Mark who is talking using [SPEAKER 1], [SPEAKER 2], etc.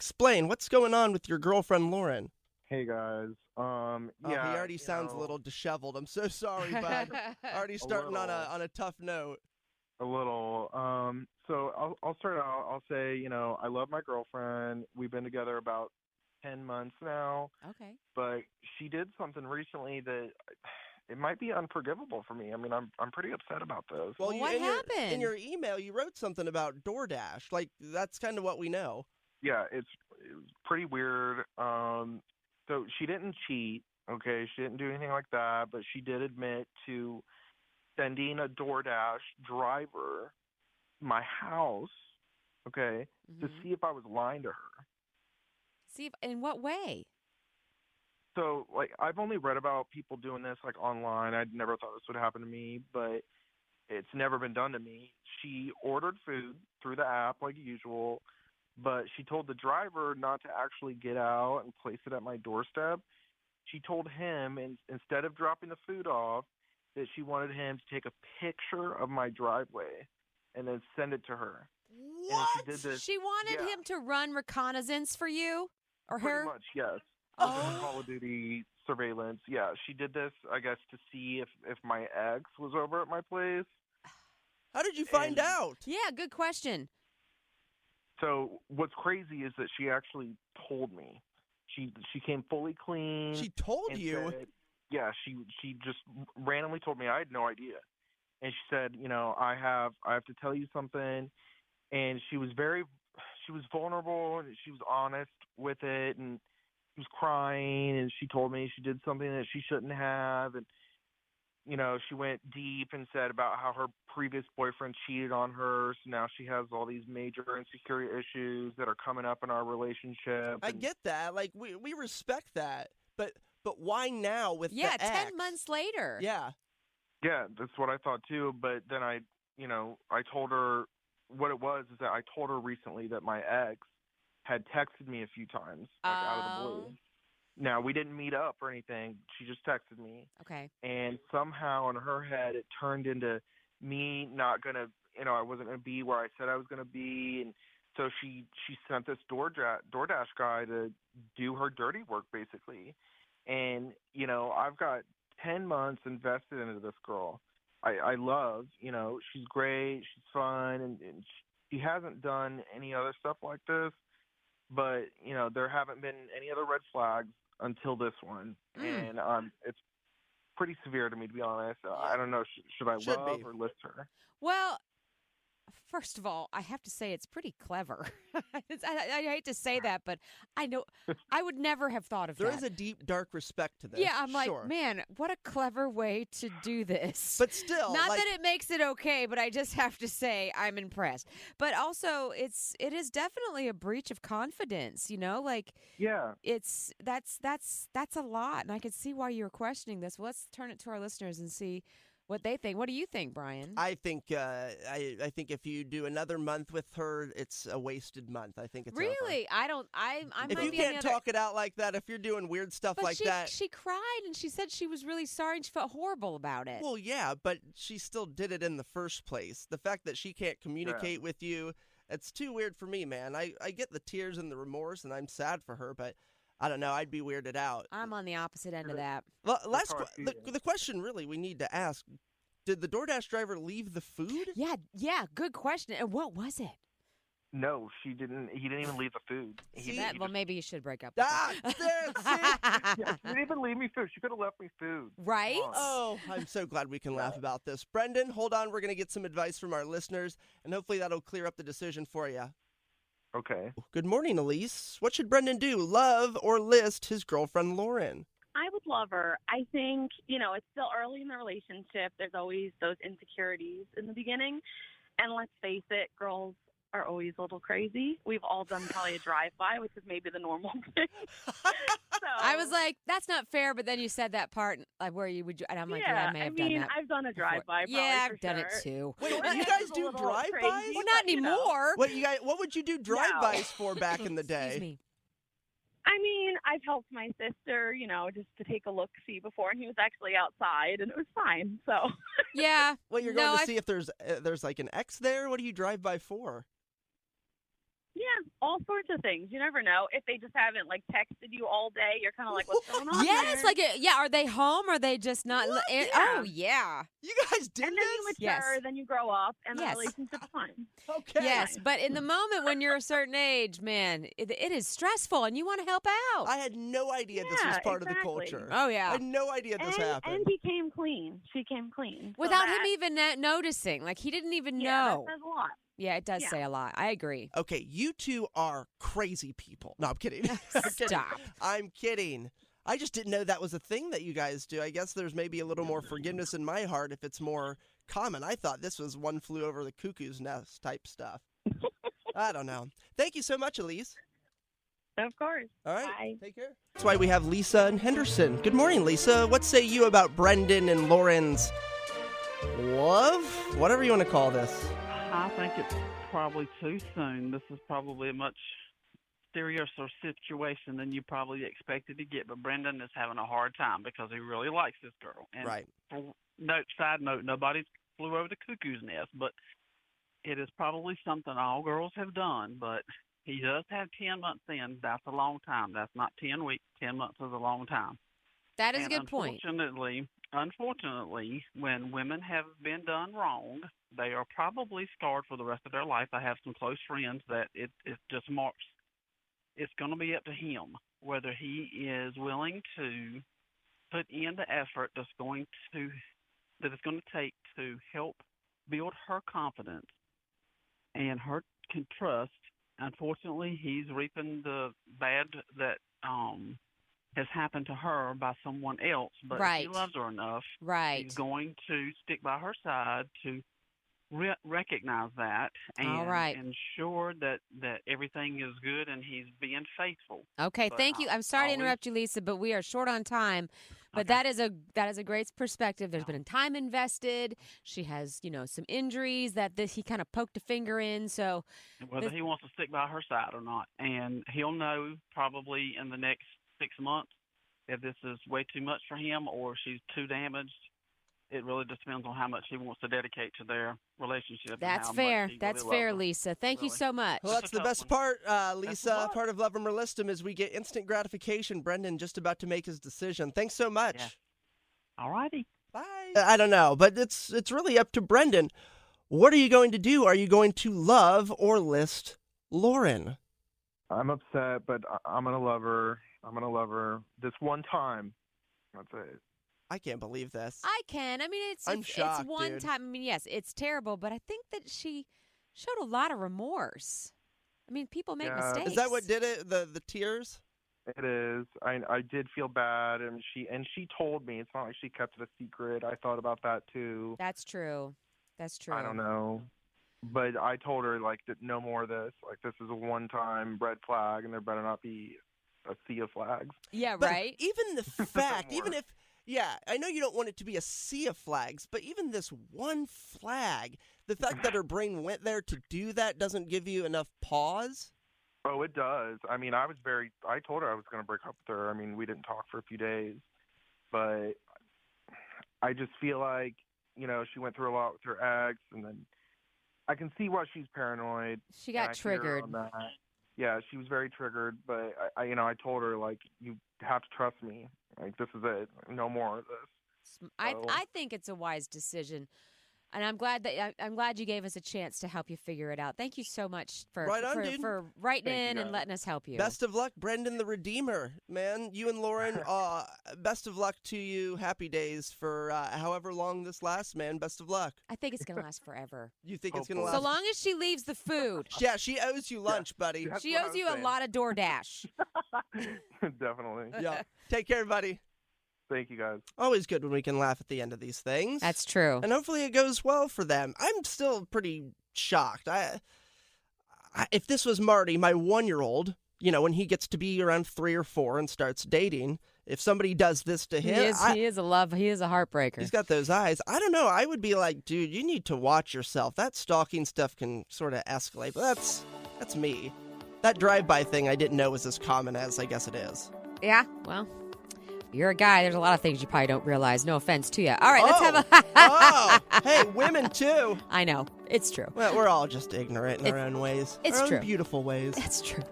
[SPEAKER 1] Explain, what's going on with your girlfriend, Lauren?
[SPEAKER 2] Hey guys.
[SPEAKER 1] He already sounds a little disheveled. I'm so sorry, bud. Already starting on a tough note.
[SPEAKER 2] A little. So I'll start out. I'll say, I love my girlfriend. We've been together about 10 months now.
[SPEAKER 3] Okay.
[SPEAKER 2] But she did something recently that it might be unforgivable for me. I mean, I'm pretty upset about this.
[SPEAKER 3] Well, what happened?
[SPEAKER 1] In your email, you wrote something about DoorDash. Like, that's kind of what we know.
[SPEAKER 2] Yeah, it was pretty weird. So she didn't cheat, okay? She didn't do anything like that, but she did admit to sending a DoorDash driver to my house, okay, to see if I was lying to her.
[SPEAKER 3] See, in what way?
[SPEAKER 2] So, I've only read about people doing this, online. I never thought this would happen to me, but it's never been done to me. She ordered food through the app like usual, but she told the driver not to actually get out and place it at my doorstep. She told him, instead of dropping the food off, that she wanted him to take a picture of my driveway and then send it to her.
[SPEAKER 1] What?
[SPEAKER 2] And she did this.
[SPEAKER 3] She wanted him to run reconnaissance for you or
[SPEAKER 2] Pretty
[SPEAKER 3] her?
[SPEAKER 2] much, yes.
[SPEAKER 3] Oh.
[SPEAKER 2] Call of Duty surveillance. Yeah, she did this, I guess, to see if my ex was over at my place.
[SPEAKER 1] How did you find out?
[SPEAKER 3] Yeah, good question.
[SPEAKER 2] So what's crazy is that she actually told me. She came fully clean.
[SPEAKER 1] She told you?
[SPEAKER 2] Said, yeah, she just randomly told me. I had no idea. And she said, I have to tell you something. And she was vulnerable and she was honest with it, and she was crying, and she told me she did something that she shouldn't have, and she went deep and said about how her previous boyfriend cheated on her, so now she has all these major insecurity issues that are coming up in our relationship.
[SPEAKER 1] I get that. Like, we respect that. But why now with the ex?
[SPEAKER 3] 10 months later.
[SPEAKER 1] Yeah.
[SPEAKER 2] Yeah, that's what I thought too. But then I told her what it was is that I told her recently that my ex had texted me a few times, out of the blue. Now, we didn't meet up or anything. She just texted me.
[SPEAKER 3] Okay.
[SPEAKER 2] And somehow in her head, it turned into me not going to, I wasn't going to be where I said I was going to be. And so she sent this DoorDash guy to do her dirty work, basically. And, I've got 10 months invested into this girl. I love, she's great, she's fun, and she hasn't done any other stuff like this. But, there haven't been any other red flags until this one. And it's pretty severe to me, to be honest. I don't know, should I love or list her?
[SPEAKER 3] Well, first of all, I have to say it's pretty clever. I hate to say that, but I know I would never have thought of that.
[SPEAKER 1] There is a deep, dark respect to this.
[SPEAKER 3] Yeah, I'm like, man, what a clever way to do this.
[SPEAKER 1] But still,
[SPEAKER 3] not that it makes it okay, but I just have to say I'm impressed. But also, it is definitely a breach of confidence.
[SPEAKER 2] Yeah,
[SPEAKER 3] that's a lot, and I could see why you were questioning this. Well, let's turn it to our listeners and see what they think. What do you think, Brian?
[SPEAKER 1] I think I think if you do another month with her, it's a wasted month. I think it's
[SPEAKER 3] really.
[SPEAKER 1] Over.
[SPEAKER 3] I don't. I
[SPEAKER 1] if
[SPEAKER 3] might
[SPEAKER 1] you
[SPEAKER 3] be
[SPEAKER 1] can't talk it out like that, if you're doing weird stuff like that.
[SPEAKER 3] She cried and she said she was really sorry and she felt horrible about it.
[SPEAKER 1] Well, yeah, but she still did it in the first place. The fact that she can't communicate with you, it's too weird for me, man. I get the tears and the remorse, and I'm sad for her, but I don't know. I'd be weirded out.
[SPEAKER 3] I'm on the opposite end of that.
[SPEAKER 1] Well, the question really we need to ask, did the DoorDash driver leave the food?
[SPEAKER 3] Yeah, good question. And what was it?
[SPEAKER 2] No, she didn't. He didn't even leave the food.
[SPEAKER 3] Well, maybe you should break up.
[SPEAKER 1] There, see?
[SPEAKER 2] Yeah, she didn't even leave me food. She could have left me food.
[SPEAKER 3] Right?
[SPEAKER 1] Oh, I'm so glad we can laugh about this. Brendan, hold on. We're going to get some advice from our listeners, and hopefully that'll clear up the decision for you.
[SPEAKER 2] Okay.
[SPEAKER 1] Good morning, Elise. What should Brendan do, love or list his girlfriend, Lauren?
[SPEAKER 4] I would love her. I think, it's still early in the relationship. There's always those insecurities in the beginning. And let's face it, girls are always a little crazy. We've all done probably a drive-by, which is maybe the normal thing. So,
[SPEAKER 3] I was like, that's not fair, but then you said that part where you would, and I'm like, I may have done that.
[SPEAKER 4] I've done a drive-by.
[SPEAKER 3] Yeah, I've done it too.
[SPEAKER 1] Wait, you guys do drive-bys?
[SPEAKER 3] Well, not anymore.
[SPEAKER 1] What would you do drive-bys for back in the day?
[SPEAKER 3] Excuse me.
[SPEAKER 4] I've helped my sister, just to take a look-see before, and he was actually outside, and it was fine. So
[SPEAKER 3] yeah.
[SPEAKER 1] Well, you're going to see if there's like an ex there? What do you drive by for?
[SPEAKER 4] Yeah, all sorts of things. You never know. If they just haven't, like, texted you all day, you're kind of like, what's going on
[SPEAKER 3] Yes,
[SPEAKER 4] there?
[SPEAKER 3] like, are they home? Or are they just not?
[SPEAKER 4] Yeah.
[SPEAKER 3] Oh, yeah.
[SPEAKER 1] You guys did
[SPEAKER 4] And then
[SPEAKER 1] this?
[SPEAKER 4] you mature,
[SPEAKER 3] Yes.
[SPEAKER 4] then you grow up, and
[SPEAKER 3] Yes.
[SPEAKER 4] the relationship's fine.
[SPEAKER 1] Okay.
[SPEAKER 3] Yes, but in the moment when you're a certain age, man, it is stressful, and you want to help out.
[SPEAKER 1] I had no idea this was
[SPEAKER 4] Yeah,
[SPEAKER 1] part of the
[SPEAKER 4] exactly.
[SPEAKER 1] culture.
[SPEAKER 3] Oh,
[SPEAKER 1] I
[SPEAKER 3] yeah.
[SPEAKER 1] had no idea this happened.
[SPEAKER 4] And he came clean. She came clean. So
[SPEAKER 3] Without him
[SPEAKER 4] that-
[SPEAKER 3] even noticing. Like, he didn't even
[SPEAKER 4] Yeah,
[SPEAKER 3] know.
[SPEAKER 4] that says a lot.
[SPEAKER 3] Yeah, it does
[SPEAKER 4] Yeah.
[SPEAKER 3] say a lot. I agree.
[SPEAKER 1] Okay, you two are crazy people. No, I'm kidding. I'm kidding.
[SPEAKER 3] Stop.
[SPEAKER 1] I'm kidding. I just didn't know that was a thing that you guys do. I guess there's maybe a little more forgiveness in my heart if it's more common. I thought this was one flew over the cuckoo's nest type stuff. I don't know. Thank you so much, Elise.
[SPEAKER 4] Of course.
[SPEAKER 1] All right.
[SPEAKER 4] Bye.
[SPEAKER 1] Take care. That's why we have Lisa and Henderson. Good morning, Lisa. What say you about Brendan and Lauren's love? Whatever you want to call this.
[SPEAKER 5] I think it's probably too soon. This is probably a much seriouser situation than you probably expected to get. But Brendan is having a hard time because he really likes this girl. And
[SPEAKER 1] Right.
[SPEAKER 5] side note, nobody flew over the cuckoo's nest, but it is probably something all girls have done. But he does have 10 months in. That's a long time. That's not 10 weeks. 10 months is a long time.
[SPEAKER 3] That is
[SPEAKER 5] And
[SPEAKER 3] a good point.
[SPEAKER 5] Unfortunately, when women have been done wrong, they are probably scarred for the rest of their life. I have some close friends that it just marks. It's going to be up to him whether he is willing to put in the effort that it's going to take to help build her confidence and her trust. Unfortunately, he's reaping the bad that has happened to her by someone else. But
[SPEAKER 3] Right.
[SPEAKER 5] if he loves her enough,
[SPEAKER 3] Right.
[SPEAKER 5] he's going to stick by her side to recognize that and
[SPEAKER 3] All right.
[SPEAKER 5] ensure that everything is good and he's being faithful.
[SPEAKER 3] Okay,
[SPEAKER 5] But
[SPEAKER 3] thank you. I'm sorry to
[SPEAKER 5] always-
[SPEAKER 3] interrupt you, Lisa, but we are short on time. But
[SPEAKER 5] Okay.
[SPEAKER 3] that is a great perspective. There's been time invested. She has, some injuries that he kind of poked a finger in. So
[SPEAKER 5] Whether he wants to stick by her side or not. And he'll know probably in the next 6 months if this is way too much for him or she's too damaged. It really just depends on how much he wants to dedicate to their relationship. and
[SPEAKER 3] that's
[SPEAKER 5] how much
[SPEAKER 3] fair.
[SPEAKER 5] he
[SPEAKER 3] That's
[SPEAKER 5] really
[SPEAKER 3] fair,
[SPEAKER 5] loves her.
[SPEAKER 3] Lisa. Thank you
[SPEAKER 5] Really.
[SPEAKER 3] so much.
[SPEAKER 1] Well, that's the
[SPEAKER 5] tough
[SPEAKER 1] best
[SPEAKER 5] one.
[SPEAKER 1] part, Lisa.
[SPEAKER 5] lot.
[SPEAKER 1] Part of Love 'em or List 'em is we get instant gratification. Brendan just about to make his decision. Thanks so much.
[SPEAKER 5] Yeah. All righty.
[SPEAKER 1] Bye. I don't know, but it's really up to Brendan. What are you going to do? Are you going to love or list Lauren?
[SPEAKER 2] I'm upset, but I'm going to love her. I'm going to love her this one time. That's it.
[SPEAKER 1] I can't believe this.
[SPEAKER 3] I can. I mean,
[SPEAKER 1] I'm
[SPEAKER 3] it's
[SPEAKER 1] shocked,
[SPEAKER 3] one
[SPEAKER 1] dude.
[SPEAKER 3] time. I mean, yes, it's terrible, but I think that she showed a lot of remorse. I mean, people make
[SPEAKER 2] Yeah.
[SPEAKER 3] mistakes.
[SPEAKER 1] Is that what did it? The tears?
[SPEAKER 2] It is. I did feel bad, and she told me. It's not like she kept it a secret. I thought about that too.
[SPEAKER 3] That's true. That's true.
[SPEAKER 2] I don't know, but I told her like that no more of this. Like this is a one-time red flag, and there better not be a sea of flags.
[SPEAKER 3] Yeah,
[SPEAKER 1] But
[SPEAKER 3] right?
[SPEAKER 1] even the fact,
[SPEAKER 2] More.
[SPEAKER 1] even if, yeah, I know you don't want it to be a sea of flags, but even this one flag, the fact that her brain went there to do that doesn't give you enough pause?
[SPEAKER 2] Oh, it does. I mean, I told her I was going to break up with her. I mean, we didn't talk for a few days, but I just feel like, she went through a lot with her ex, and then I can see why she's paranoid.
[SPEAKER 3] She
[SPEAKER 2] and I
[SPEAKER 3] got
[SPEAKER 2] hear her
[SPEAKER 3] triggered.
[SPEAKER 2] on that. Yeah, she was very triggered, but I told her, like, you have to trust me. Like, this is it. No more of this.
[SPEAKER 3] I think it's a wise decision. And I'm glad you gave us a chance to help you figure it out. Thank you so much for
[SPEAKER 1] Right on, dude.
[SPEAKER 3] for writing
[SPEAKER 2] Thank you,
[SPEAKER 3] in and
[SPEAKER 2] guys.
[SPEAKER 3] letting us help you.
[SPEAKER 1] Best of luck, Brendan the Redeemer, man. You and Lauren, best of luck to you. Happy days for however long this lasts, man. Best of luck.
[SPEAKER 3] I think it's gonna last forever.
[SPEAKER 1] You think it's going to
[SPEAKER 2] Hopefully.
[SPEAKER 1] last?
[SPEAKER 3] So long as she leaves the food.
[SPEAKER 1] Yeah, she owes you lunch, buddy.
[SPEAKER 2] That's
[SPEAKER 3] She
[SPEAKER 2] what I
[SPEAKER 3] owes
[SPEAKER 2] was
[SPEAKER 3] you a
[SPEAKER 2] saying.
[SPEAKER 3] lot of DoorDash.
[SPEAKER 2] Definitely.
[SPEAKER 1] Yeah. Take care, buddy.
[SPEAKER 2] Thank you, guys.
[SPEAKER 1] Always good when we can laugh at the end of these things.
[SPEAKER 3] That's true.
[SPEAKER 1] And hopefully it goes well for them. I'm still pretty shocked. If this was Marty, my 1-year-old, when he gets to be around 3 or 4 and starts dating, if somebody does this to him,
[SPEAKER 3] He is a heartbreaker.
[SPEAKER 1] he's got those eyes. I don't know. I would be like, dude, you need to watch yourself. That stalking stuff can sort of escalate, but that's me. That drive-by thing I didn't know was as common as I guess it is.
[SPEAKER 3] Yeah, well, you're a guy. There's a lot of things you probably don't realize. No offense to you. All right, let's have a...
[SPEAKER 1] Oh, hey, women too.
[SPEAKER 3] I know. It's true.
[SPEAKER 1] Well, we're all just ignorant in our own ways.
[SPEAKER 3] It's
[SPEAKER 1] our
[SPEAKER 3] true.
[SPEAKER 1] own beautiful ways.
[SPEAKER 3] It's true.